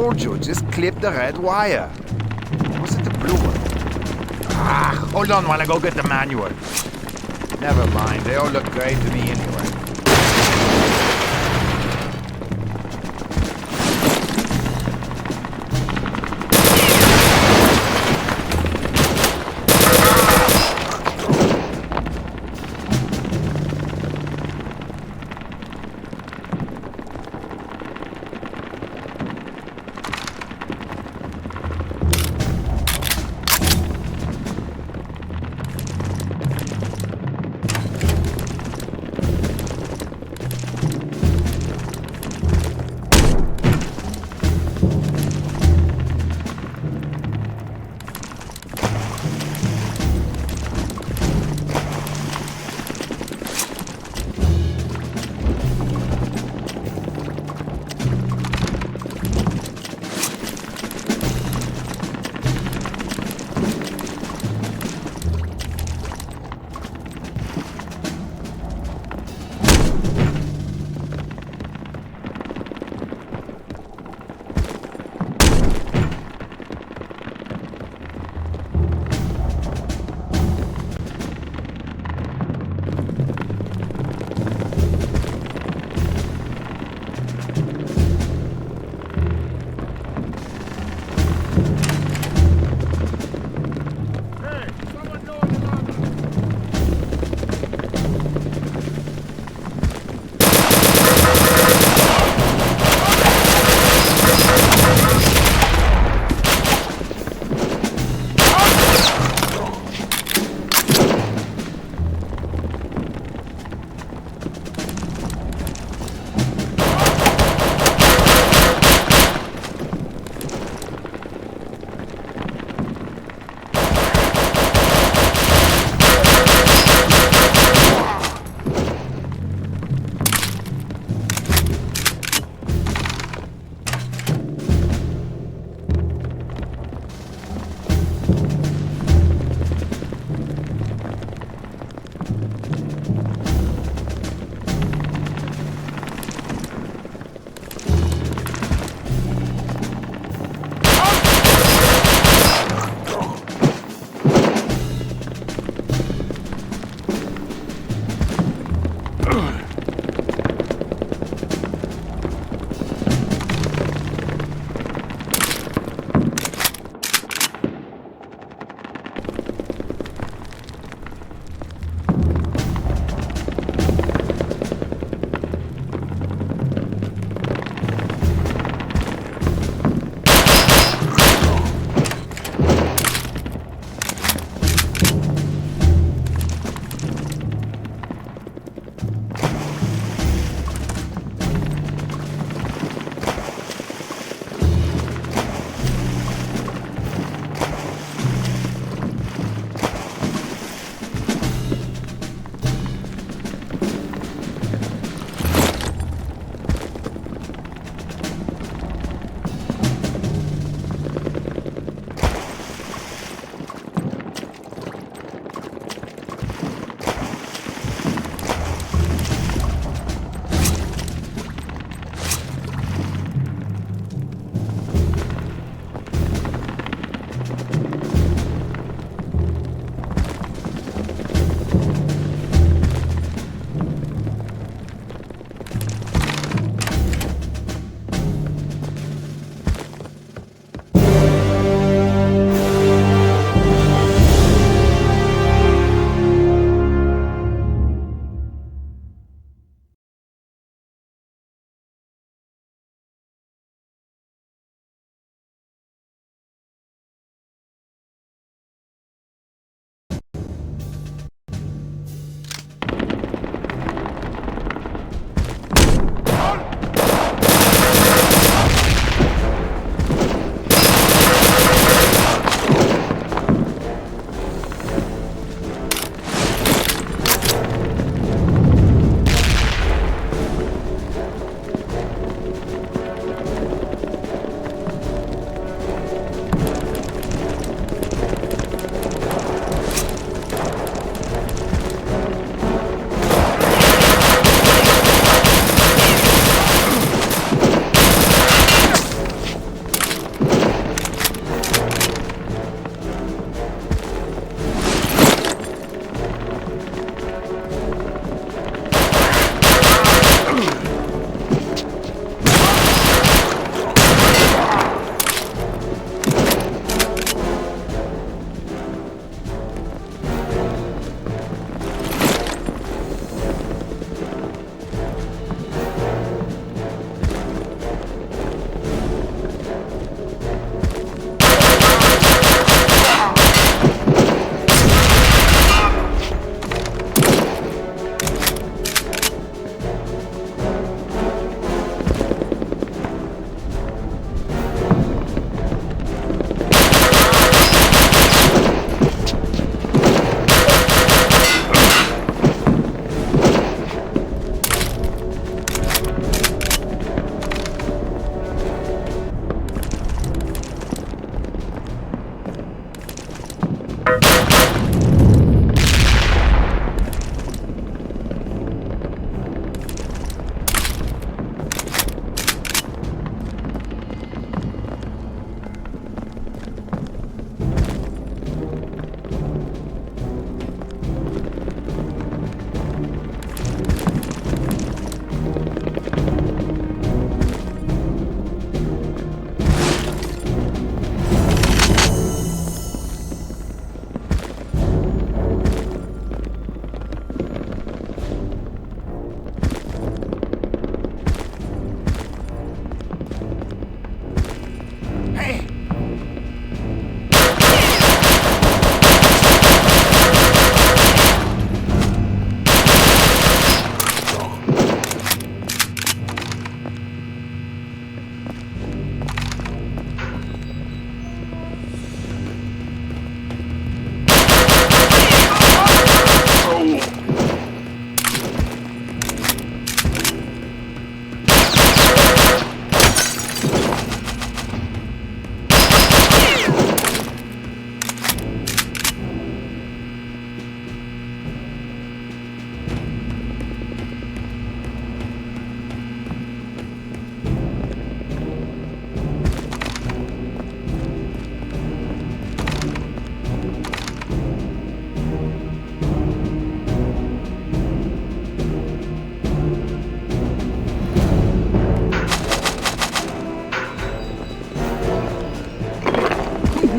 told you, just clip the red wire. Was it the blue one? Ah, hold on while I go get the manual. Never mind, they all look great to me anyway.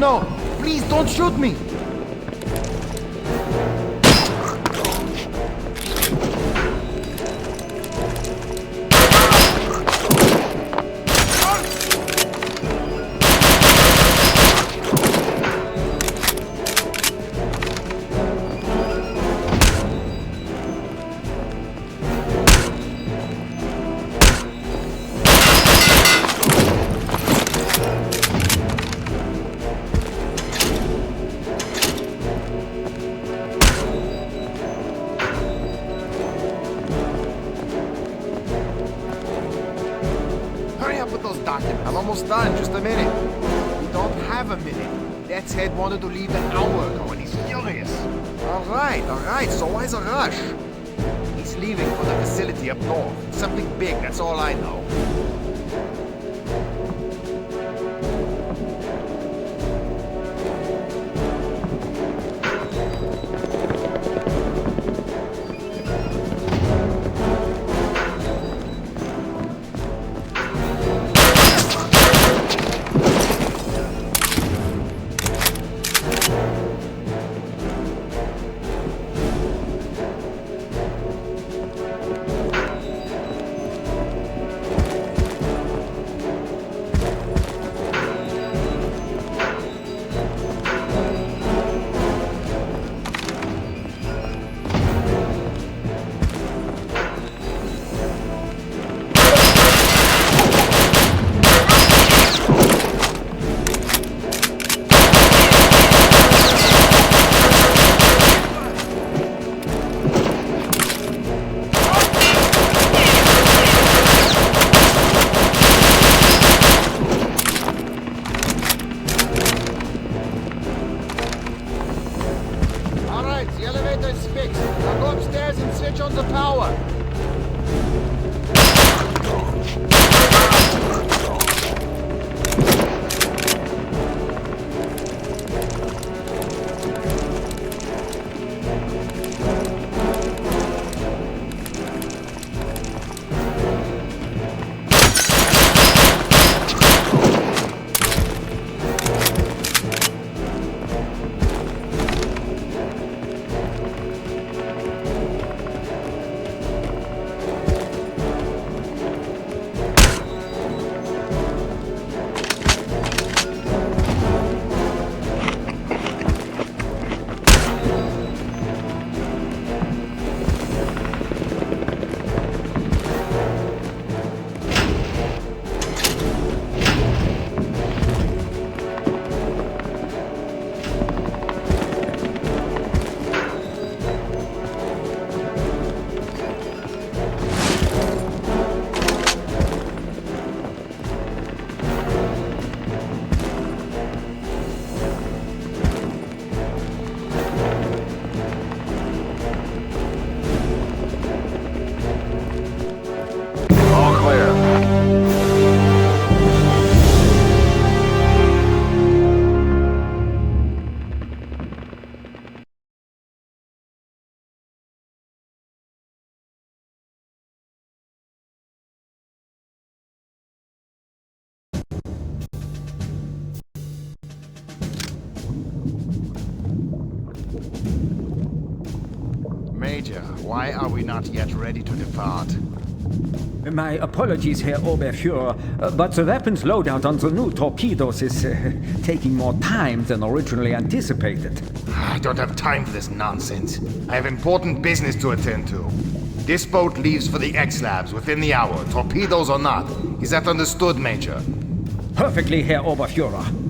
no! Please don't shoot me! I'm almost done, just a minute. We don't have a minute. That head wanted to leave an hour ago and he's furious. Alright, so why's a rush? He's leaving for the facility up north. Something big, that's all I know. Major, why are we not yet ready to depart? My apologies, Herr Oberfuhrer, but the weapons loadout on the new torpedoes is taking more time than originally anticipated. I don't have time for this nonsense. I have important business to attend to. This boat leaves for the X-Labs within the hour, torpedoes or not. Is that understood, Major? Perfectly, Herr Oberfuhrer.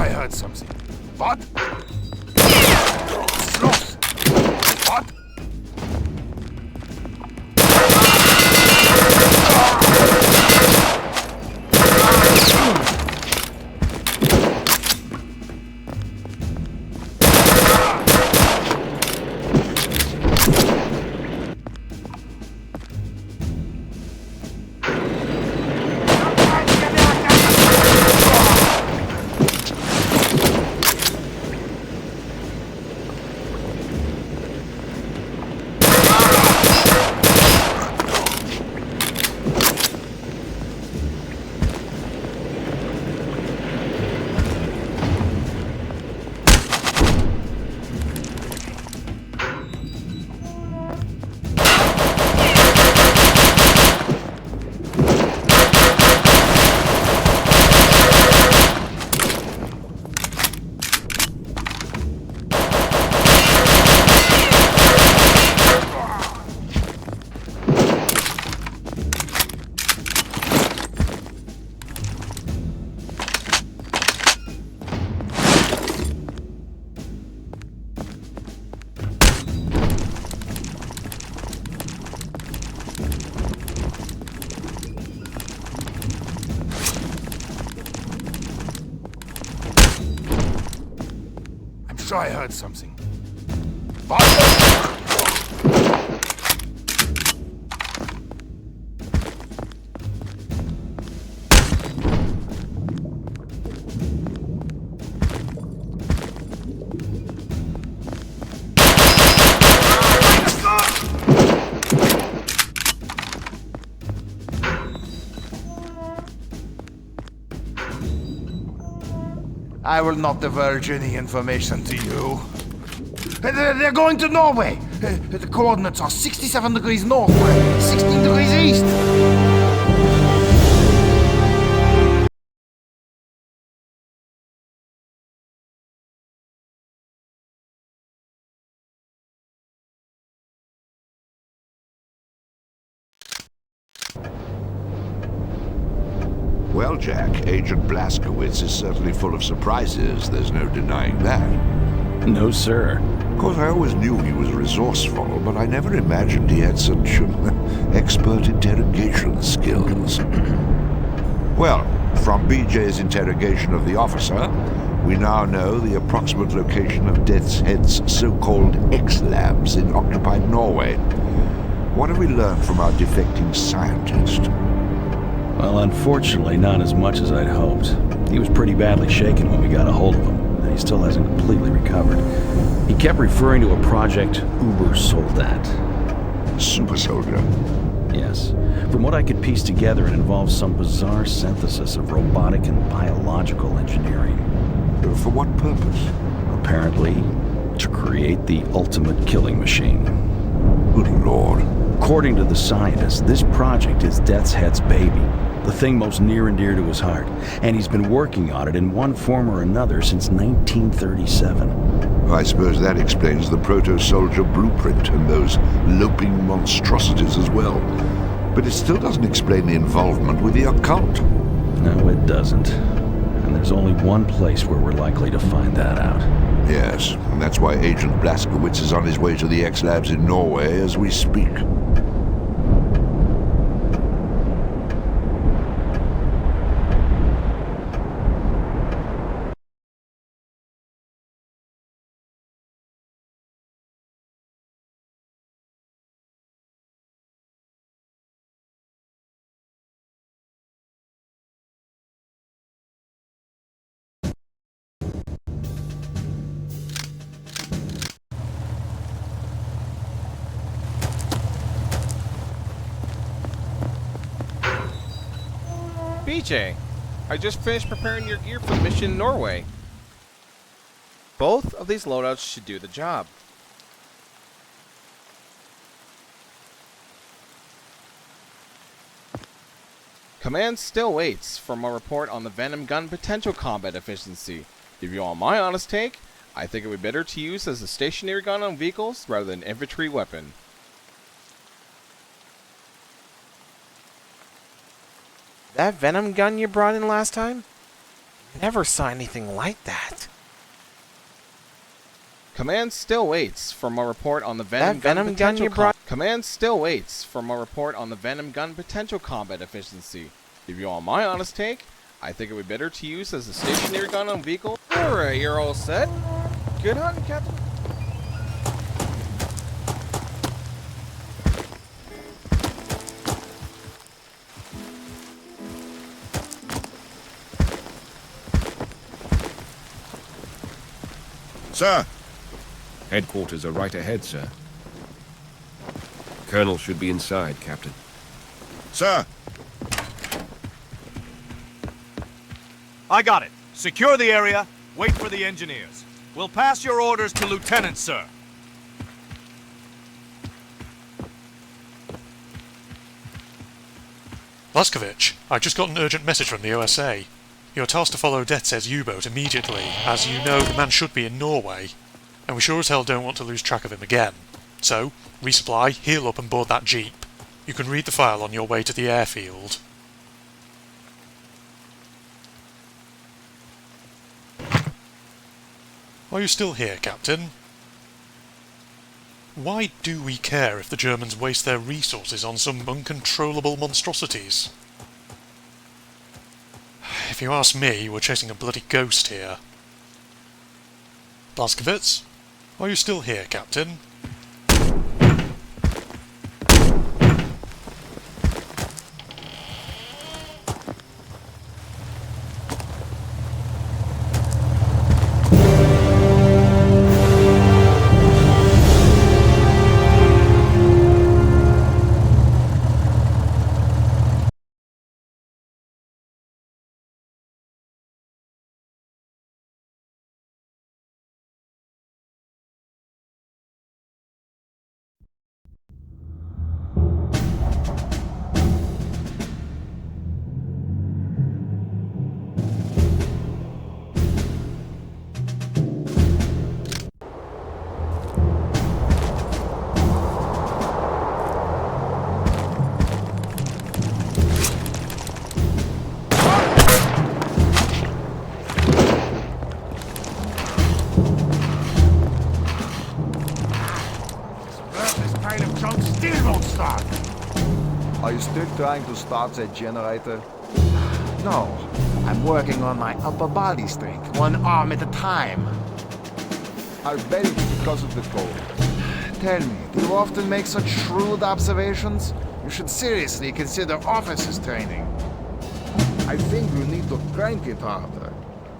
I heard something. What? It's lost. What? Sure I heard something. What? I will not divulge any information to you. They're going to Norway. The coordinates are 67 degrees north, 16 degrees east. Well, Jack, Agent Blazkowicz is certainly full of surprises. There's no denying that. No, sir. Of course, I always knew he was resourceful, but I never imagined he had such expert interrogation skills. Well, from BJ's interrogation of the officer, we now know the approximate location of Death's Head's so-called X-Labs in occupied Norway. What have we learned from our defecting scientist? Well, unfortunately, not as much as I'd hoped. He was pretty badly shaken when we got a hold of him, and he still hasn't completely recovered. He kept referring to a project Uber Soldat. Super soldier. Yes. From what I could piece together, it involves some bizarre synthesis of robotic and biological engineering. For what purpose? Apparently, to create the ultimate killing machine. Good Lord. According to the scientist, this project is Death's Head's baby, the thing most near and dear to his heart, and he's been working on it in one form or another since 1937. I suppose that explains the proto-soldier blueprint and those loping monstrosities as well. But it still doesn't explain the involvement with the occult. No, it doesn't. And there's only one place where we're likely to find that out. Yes, and that's why Agent Blazkowicz is on his way to the X-Labs in Norway as we speak. BJ, I just finished preparing your gear for the mission in Norway. Both of these loadouts should do the job. Command still waits for my report on the Venom gun potential combat efficiency. If you want my honest take, I think it would be better to use as a stationary gun on vehicles rather than an infantry weapon. That Venom gun you brought in last time? Never saw anything like that. Command still waits for more report on the Venom gun potential Command still waits for more report on the Venom gun potential combat efficiency. If you want my honest take, I think it would be better to use as a stationary gun on vehicle. Alright, you're all set. Good hunting, Captain. Sir! Headquarters are right ahead, sir. Colonel should be inside, Captain. Sir! I got it. Secure the area, wait for the engineers. We'll pass your orders to Lieutenant, sir. Blaskovich, I just got an urgent message from the OSA. You're tasked to follow Detz's U-boat immediately. As you know, the man should be in Norway, and we sure as hell don't want to lose track of him again. So, resupply, heal up and board that jeep. You can read the file on your way to the airfield. Are you still here, Captain? Why do we care if the Germans waste their resources on some uncontrollable monstrosities? If you ask me, we're chasing a bloody ghost here. Blaskovitz? Are you still here, Captain? Are you still trying to start that generator? No, I'm working on my upper body strength, one arm at a time. I bet it's because of the cold. Tell me, do you often make such shrewd observations? You should seriously consider officers training. I think you need to crank it harder.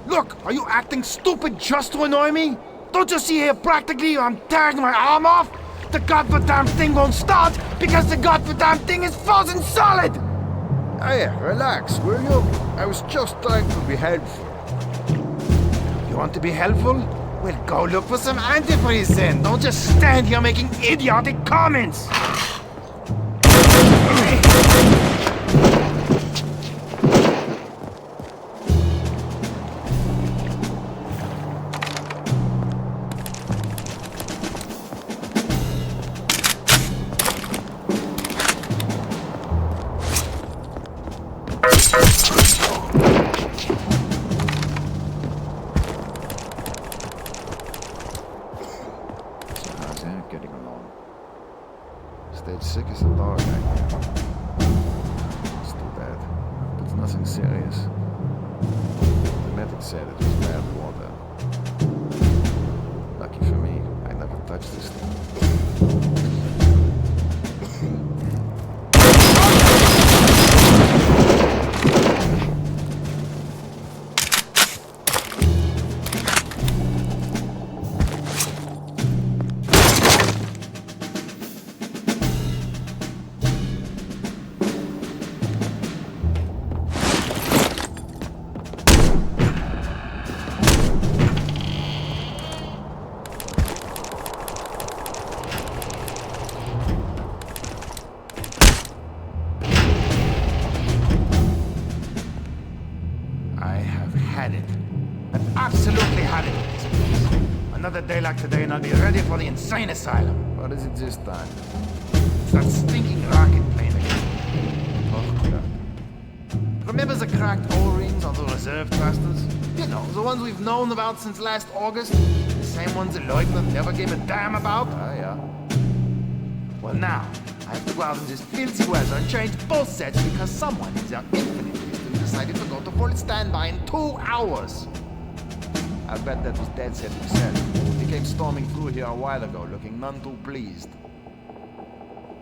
Look, are you acting stupid just to annoy me? Don't you see here practically I'm tearing my arm off? The goddamn thing won't start because the goddamn thing is frozen solid! Hey, relax, will you? I was just trying to be helpful. You want to be helpful? Well, go look for some antifreeze then. Don't just stand here making idiotic comments! Getting along. Stayed sick as a dog back here. It's too bad, but it's nothing serious. The medic said it was bad water. Lucky for me, I never touched this thing. I've absolutely had it with this place. Another day like today and I'll be ready for the insane asylum. What is it this time? It's that stinking rocket plane again. Oh, God. Remember the the cracked O-rings on the reserve thrusters? You know, the ones we've known about since last August? The same ones the Lieutenant never gave a damn about? Oh, yeah. Well, now, I have to go out in this filthy weather and change both sets because someone in their infinite wisdom decided to go to full standby in 2 hours. I bet that was Deadset himself. He came storming through here a while ago, looking none too pleased.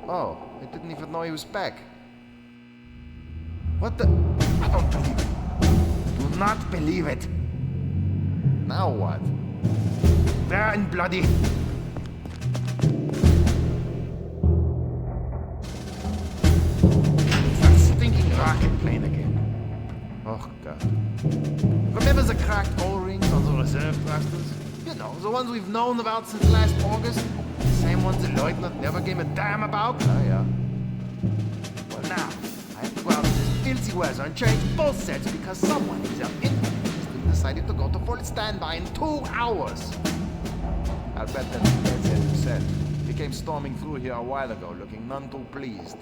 Oh, I didn't even know he was back. What the? I don't believe it. Do not believe it. Now what? Where in bloody... It's that stinking rocket plane again. Oh, God. Remember the cracked O-rings on the reserve thrusters? You know, the ones we've known about since last August? The same ones the Lieutenant never gave a damn about? Oh, yeah. Well, now, I have to go out in this filthy weather and change both sets because someone in their infinite wisdom decided to go to full standby in 2 hours. I'll bet that was Deadset himself. He came storming through here a while ago, looking none too pleased.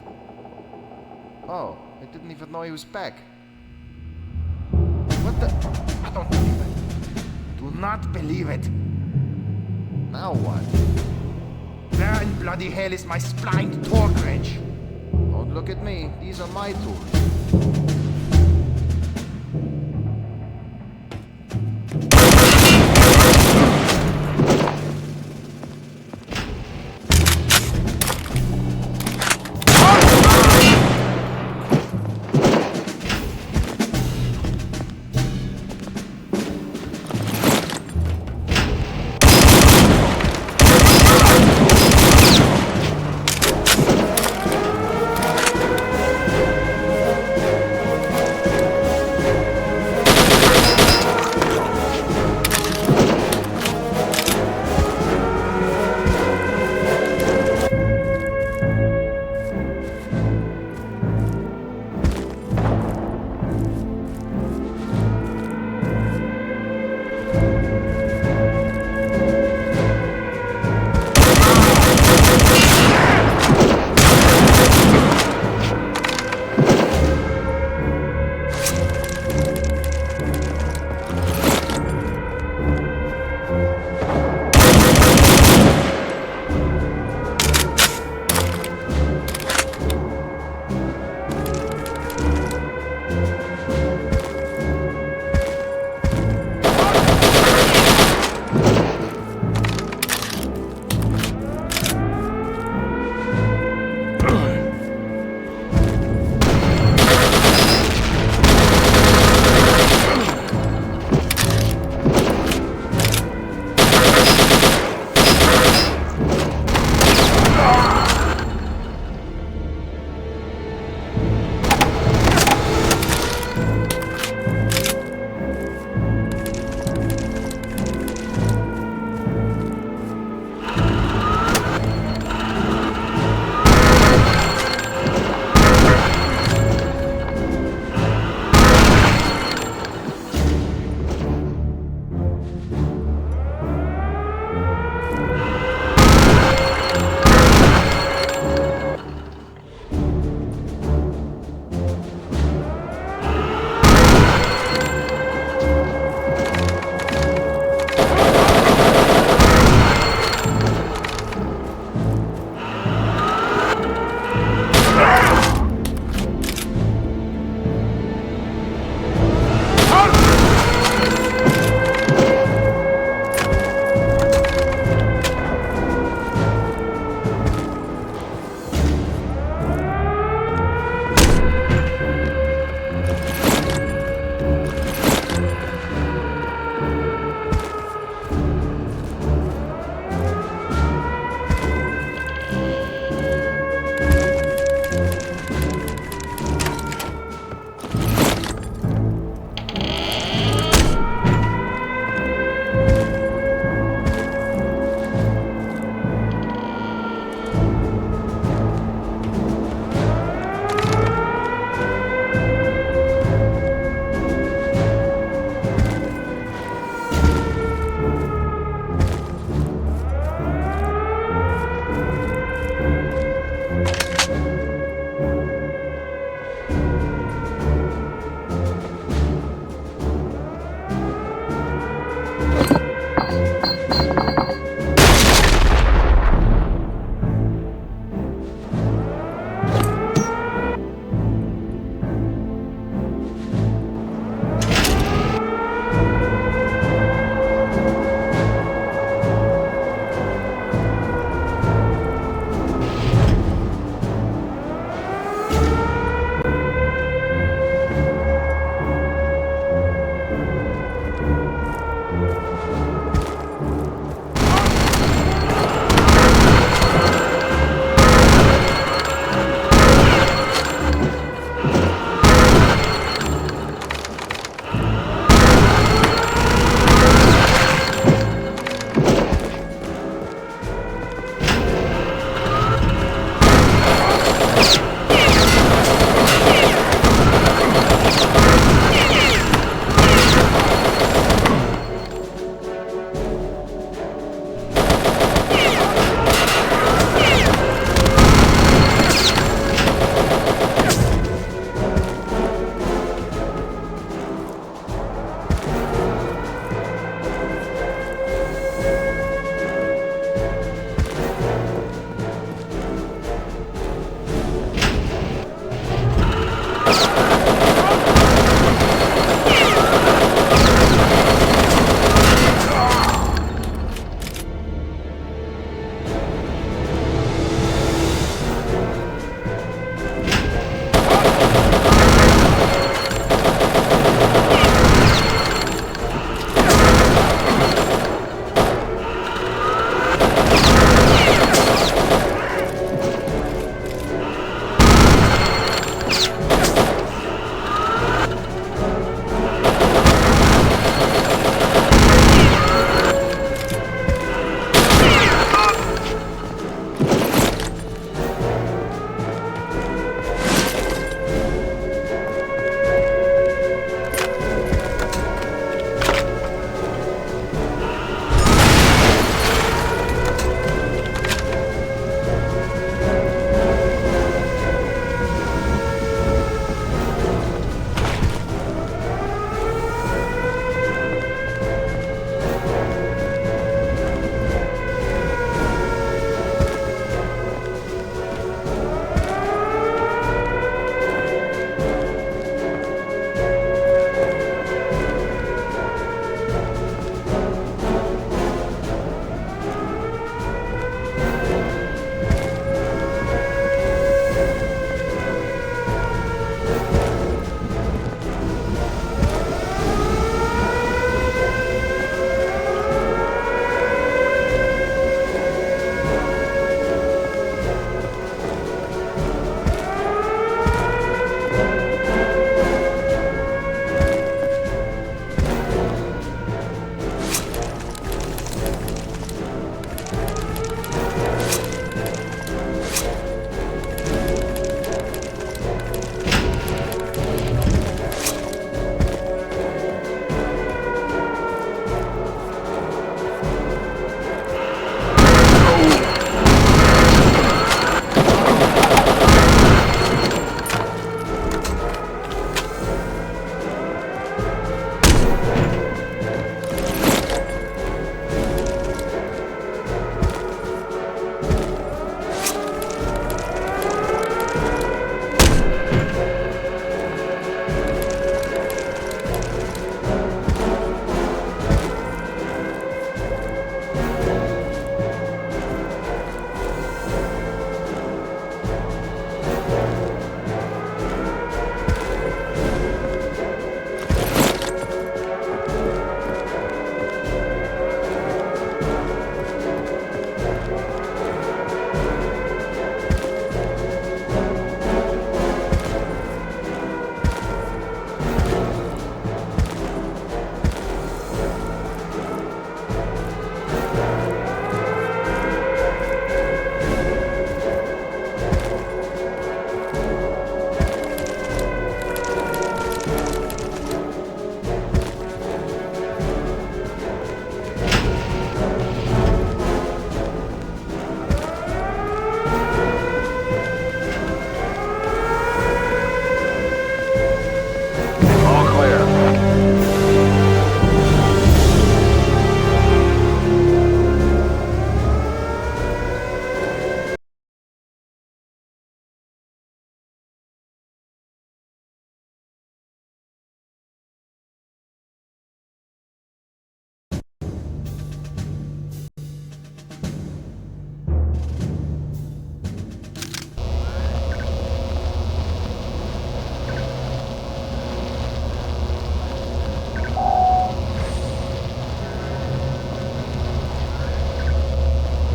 Oh, I didn't even know he was back. What the? I don't believe it. Do not believe it. Now what? Where in bloody hell is my splined torque wrench? Don't look at me. These are my tools.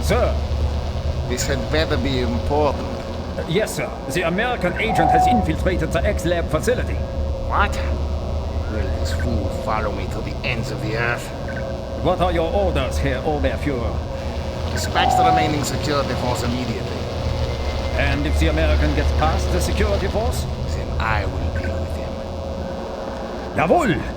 Sir. This had better be important. Yes, sir. The American agent has infiltrated the X-Lab facility. What? Will this fool follow me to the ends of the earth? What are your orders, Herr Oberfuhrer? Dispatch the remaining security force immediately. And if the American gets past the security force? Then I will deal with him. Jawohl!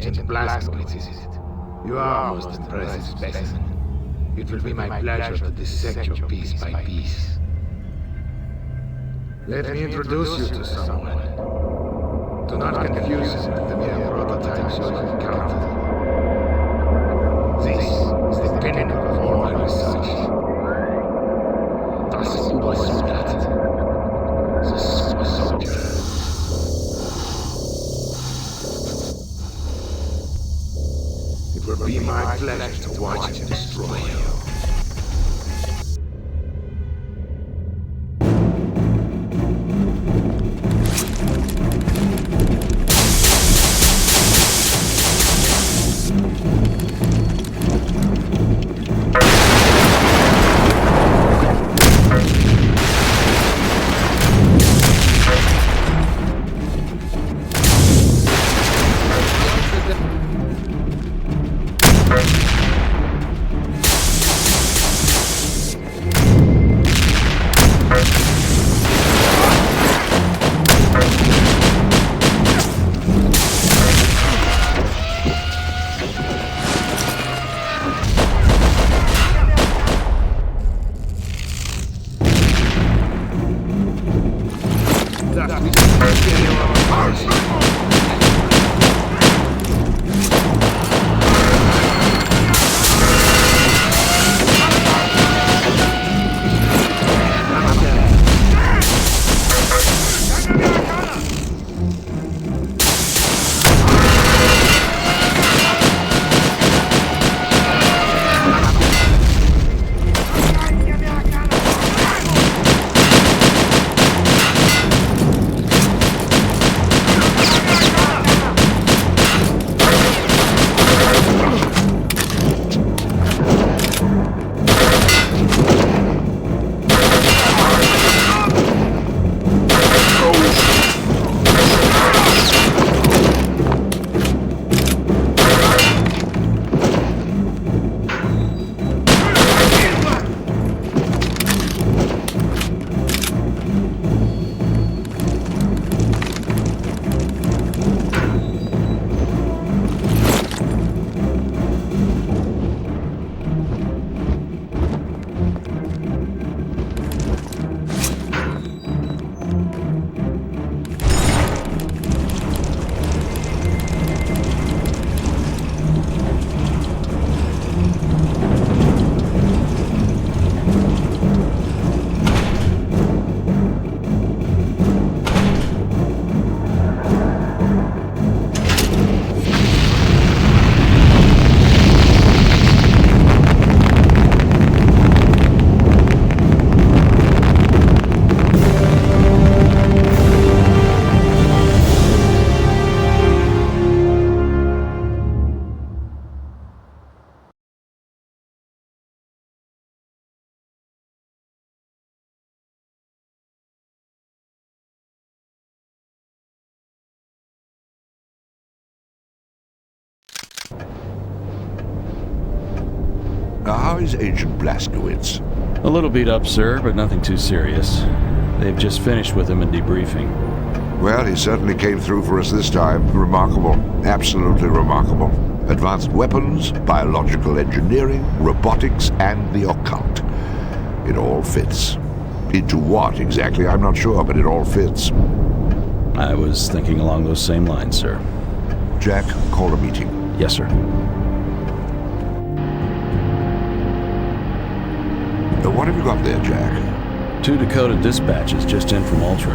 Agent Blazkowicz, is it? You are a most impressive specimen. It will be my pleasure to dissect you piece by piece. Let me introduce you to someone. Do not confuse him with the mere prototypes you have encountered. This is the pinnacle of all my research. Das Obersoldat. The super soldier. It will be my pleasure to watch him destroy you. How is Agent Blazkowicz? A little beat up, sir, but nothing too serious. They've just finished with him in debriefing. Well, he certainly came through for us this time. Remarkable. Absolutely remarkable. Advanced weapons, biological engineering, robotics, and the occult. It all fits. Into what exactly, I'm not sure, but it all fits. I was thinking along those same lines, sir. Jack, call a meeting. Yes, sir. What have you got there, Jack? 2 decoded dispatches just in from Ultra.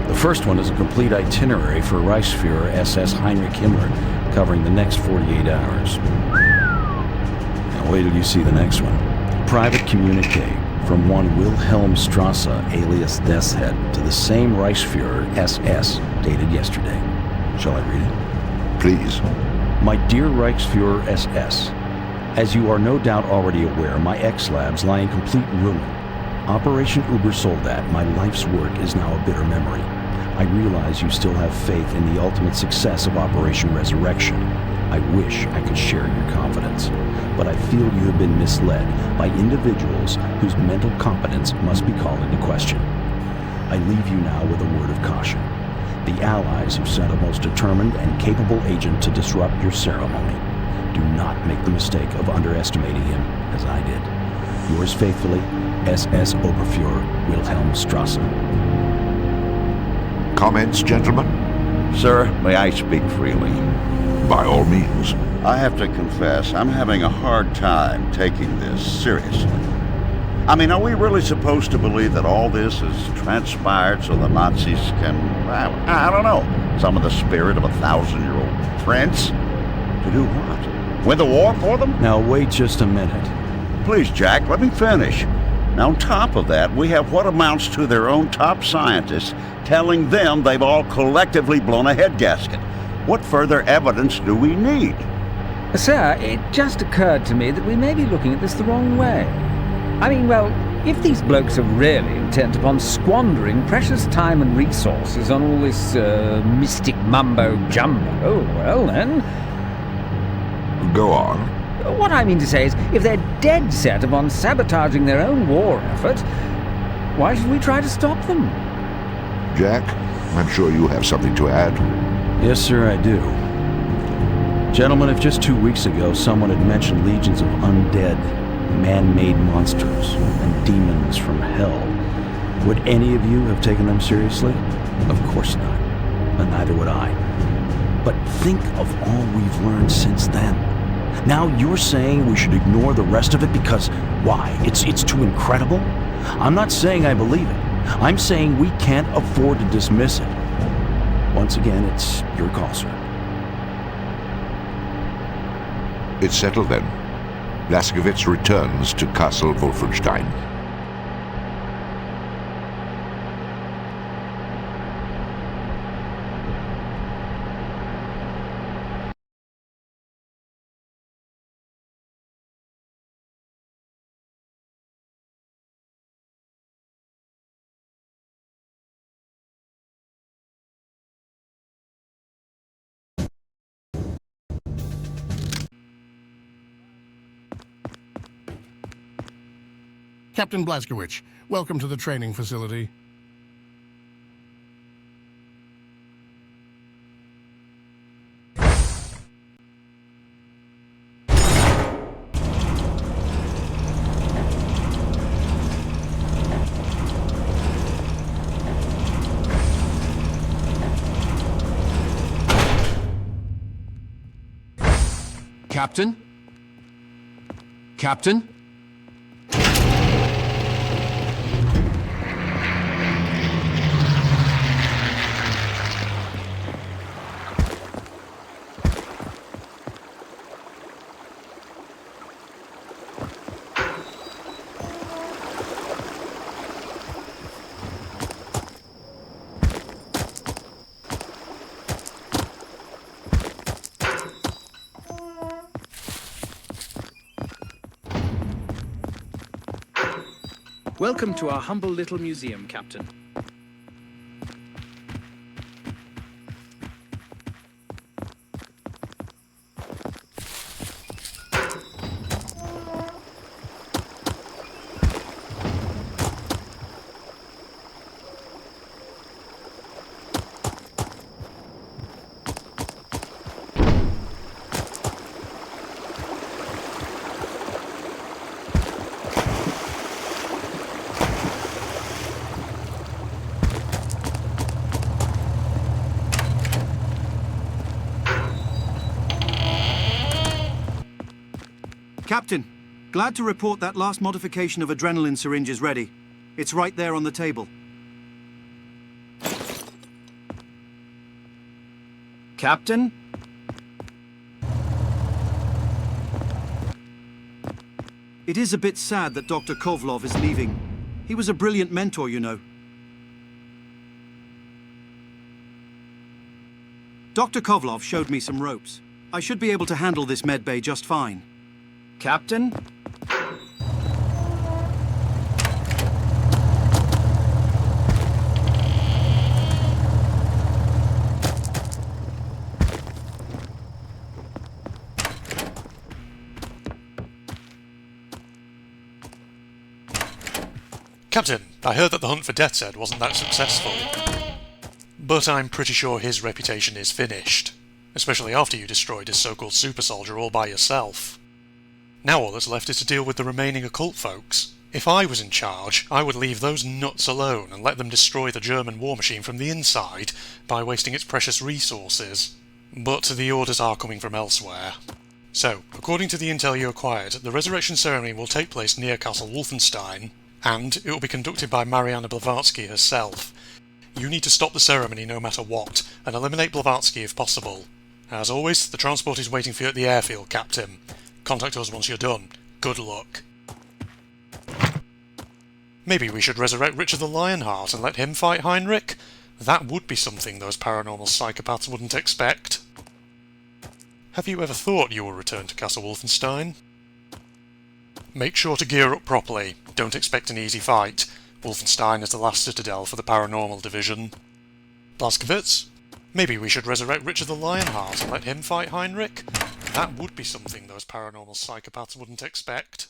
The first one is a complete itinerary for Reichsfuhrer SS Heinrich Himmler, covering the next 48 hours. Now wait till you see the next one. Private communique from one Wilhelm Strasse, alias Death's Head, to the same Reichsfuhrer SS, dated yesterday. Shall I read it? Please. My dear Reichsfuhrer SS, as you are no doubt already aware, my X-Labs lie in complete ruin. Operation Ubersoldat, my life's work, is now a bitter memory. I realize you still have faith in the ultimate success of Operation Resurrection. I wish I could share your confidence, but I feel you have been misled by individuals whose mental competence must be called into question. I leave you now with a word of caution. The Allies have sent a most determined and capable agent to disrupt your ceremony. Do not make the mistake of underestimating him, as I did. Yours faithfully, SS Oberfuhrer Wilhelm Strasse. Comments, gentlemen? Sir, may I speak freely? By all means. I have to confess, I'm having a hard time taking this seriously. I mean, are we really supposed to believe that all this has transpired so the Nazis can, I don't know, summon the spirit of a 1,000-year-old prince? To do what? Win the war for them? Now wait just a minute. Please, Jack, let me finish. Now, on top of that, we have what amounts to their own top scientists telling them they've all collectively blown a head gasket. What further evidence do we need? Sir, it just occurred to me that we may be looking at this the wrong way. I mean, well, if these blokes are really intent upon squandering precious time and resources on all this mystic mumbo-jumbo, well then... Go on. What I mean to say is, if they're dead set upon sabotaging their own war effort, why should we try to stop them? Jack, I'm sure you have something to add. Yes, sir, I do. Gentlemen, if just 2 weeks ago someone had mentioned legions of undead, man-made monsters and demons from hell, would any of you have taken them seriously? Of course not. And neither would I. But think of all we've learned since then. Now you're saying we should ignore the rest of it because, why, it's too incredible? I'm not saying I believe it. I'm saying we can't afford to dismiss it. Once again, it's your call, sir. It's settled then. Blazkowicz returns to Castle Wolfenstein. Captain Blazkowicz, welcome to the training facility. Captain? Captain? Welcome to our humble little museum, Captain. Captain, glad to report that last modification of adrenaline syringe is ready. It's right there on the table. Captain? It is a bit sad that Dr. Kovlov is leaving. He was a brilliant mentor, you know. Dr. Kovlov showed me some ropes. I should be able to handle this medbay just fine. Captain? Captain, I heard that the hunt for Death's Head wasn't that successful. but I'm pretty sure his reputation is finished, especially after you destroyed his so-called super soldier all by yourself. Now all that's left is to deal with the remaining occult folks. If I was in charge, I would leave those nuts alone and let them destroy the German war machine from the inside by wasting its precious resources. But the orders are coming from elsewhere. So, according to the intel you acquired, the resurrection ceremony will take place near Castle Wolfenstein, and it will be conducted by Mariana Blavatsky herself. You need to stop the ceremony no matter what, and eliminate Blavatsky if possible. As always, the transport is waiting for you at the airfield, Captain. Contact us once you're done. Good luck. Maybe we should resurrect Richard the Lionheart and let him fight Heinrich? That would be something those paranormal psychopaths wouldn't expect. Have you ever thought you will return to Castle Wolfenstein? Make sure to gear up properly. Don't expect an easy fight. Wolfenstein is the last citadel for the paranormal division. Blazkowicz? Maybe we should resurrect Richard the Lionheart and let him fight Heinrich? That would be something those paranormal psychopaths wouldn't expect.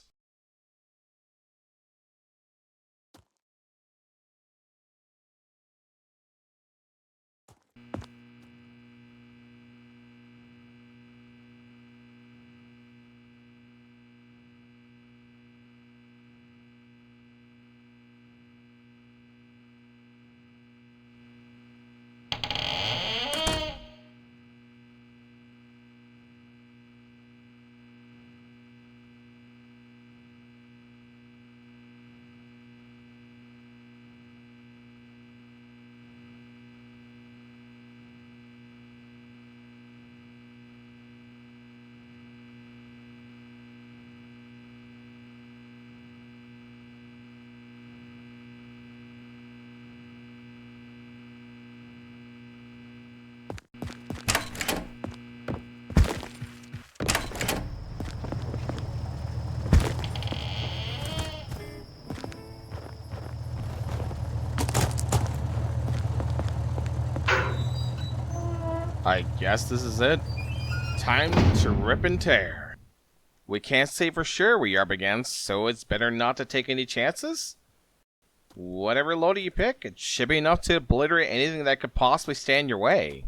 I guess this is it. Time to rip and tear. We can't say for sure what you're up against, so it's better not to take any chances? Whatever loader you pick, it should be enough to obliterate anything that could possibly stand in your way.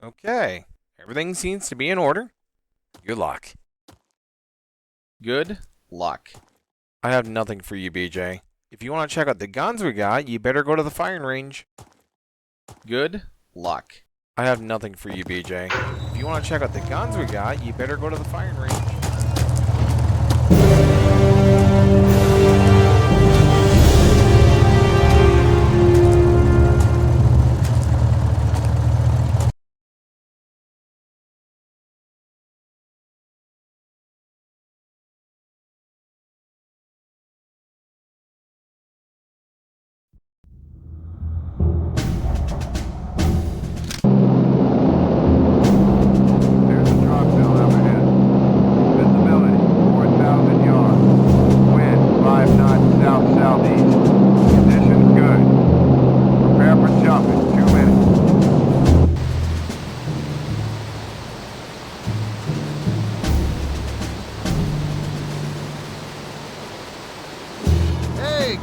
Okay, everything seems to be in order. Good luck. Good luck. I have nothing for you, BJ. If you want to check out the guns we got, you better go to the firing range. Good luck. I have nothing for you, BJ. If you want to check out the guns we got, you better go to the firing range.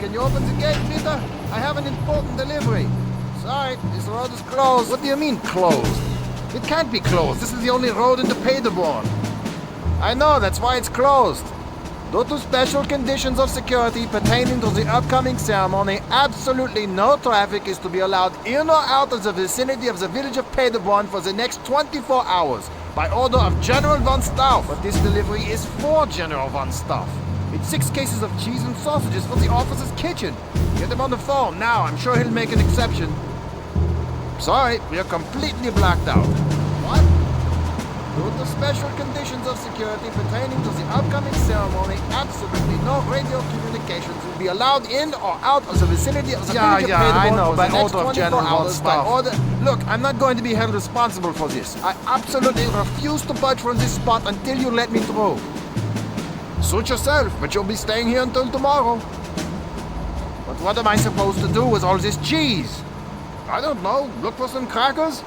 Can you open the gate, Peter? I have an important delivery. Sorry, this road is closed. What do you mean, closed? It can't be closed. This is the only road into Paderborn. I know, that's why it's closed. Due to special conditions of security pertaining to the upcoming ceremony, absolutely no traffic is to be allowed in or out of the vicinity of the village of Paderborn for the next 24 hours, by order of General von Stauff. But this delivery is for General von Stauff. It's 6 cases of cheese and sausages for the officer's kitchen. Get him on the phone now. I'm sure he'll make an exception. Sorry, we are completely blacked out. What? Due to special conditions of security pertaining to the upcoming ceremony, absolutely no radio communications will be allowed in or out of the vicinity of the village of Paderborn I know, for by the next order of 24 General von hours by Stauff. order. Look, I'm not going to be held responsible for this. I absolutely refuse to budge from this spot until you let me through. Suit yourself, but you'll be staying here until tomorrow. But what am I supposed to do with all this cheese? I don't know. Look for some crackers?